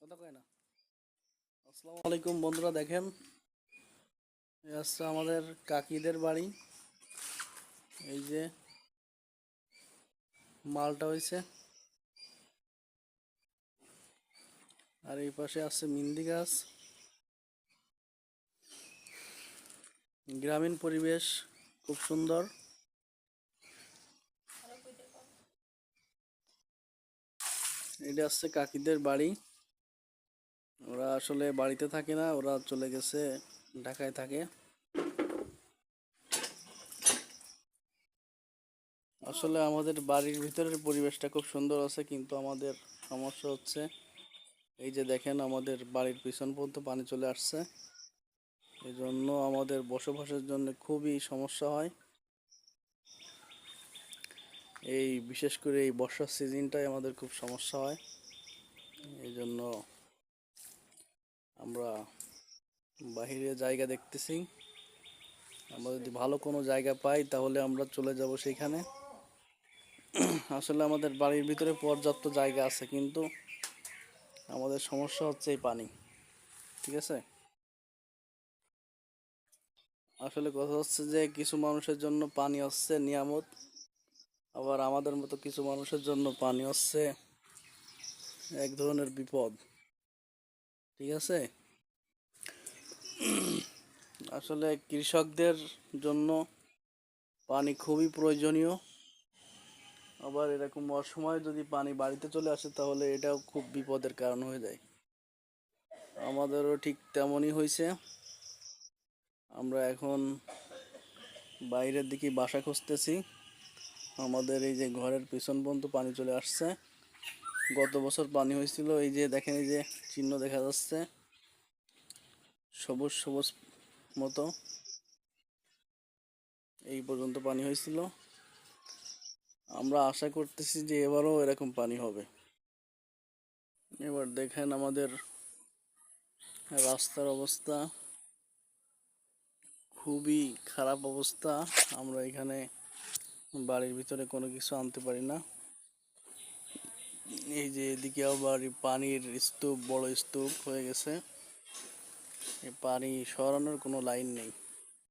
কথা কয় না। আসসালামু আলাইকুম বন্ধুরা, দেখেন এই হচ্ছে আমাদের কাকিদের বাড়ি। এই যে মালটা হয়েছে, আর এই পাশে আছে মিন্দি গাছ। গ্রামীণ পরিবেশ খুব সুন্দর। এটা হচ্ছে কাকিদের বাড়ি। ওরা আসলে বাড়িতে থাকে না, ওরা চলে গেছে, ঢাকায় থাকে। আসলে আমাদের বাড়ির ভিতরের পরিবেশটা খুব সুন্দর আছে, কিন্তু আমাদের সমস্যা হচ্ছে এই যে দেখেন আমাদের বাড়ির পিছন পর্যন্ত পানি চলে আসছে। এই জন্য আমাদের বসবাসের জন্য খুবই সমস্যা হয়। এই বিশেষ করে এই বর্ষার সিজনটাই আমাদের খুব সমস্যা হয়। এই জন্য আমরা বাহিরে জায়গা দেখতেছি। আমরা যদি ভালো কোনো জায়গা পাই তাহলে আমরা চলে যাব সেইখানে। আসলে আমাদের বাড়ির ভিতরে পর্যাপ্ত জায়গা আছে, কিন্তু আমাদের সমস্যা হচ্ছে এই পানি। ঠিক আছে। আসলে কথা হচ্ছে যে কিছু মানুষের জন্য পানি হচ্ছে নিয়ামত, আবার আমাদের মতো কিছু মানুষের জন্য পানি হচ্ছে এক ধরনের বিপদ। ঠিক আছে। আসলে কৃষকদের জন্য পানি খুবই প্রয়োজনীয়। আবার এরকম অসময়ে যদি পানি বাড়িতে চলে আসে তাহলে এটাও খুব বিপদের কারণ হয়ে যায়। আমাদেরও ঠিক তেমনই হয়েছে। আমরা এখন বাইরের দিকে বাসা খুঁজতেছি। আমাদের এই যে ঘরের পিছন পর্যন্ত পানি চলে আসছে। গত বছর পানি হয়েছিল, এই যে দেখেন এই যে চিহ্ন দেখা যাচ্ছে সবুজ সবুজ মতো, এই পর্যন্ত পানি হয়েছিল। আমরা আশা করতেছি যে এবারও এরকম পানি হবে। এবার দেখেন আমাদের রাস্তার অবস্থা খুবই খারাপ অবস্থা। আমরা এখানে বাড়ির ভিতরে কোনো কিছু আনতে পারি না। এই যে এদিকে আবার পানির স্তূপ, বড় স্তূপ হয়ে গেছে। এই পানি সরানোর কোনো লাইন নেই।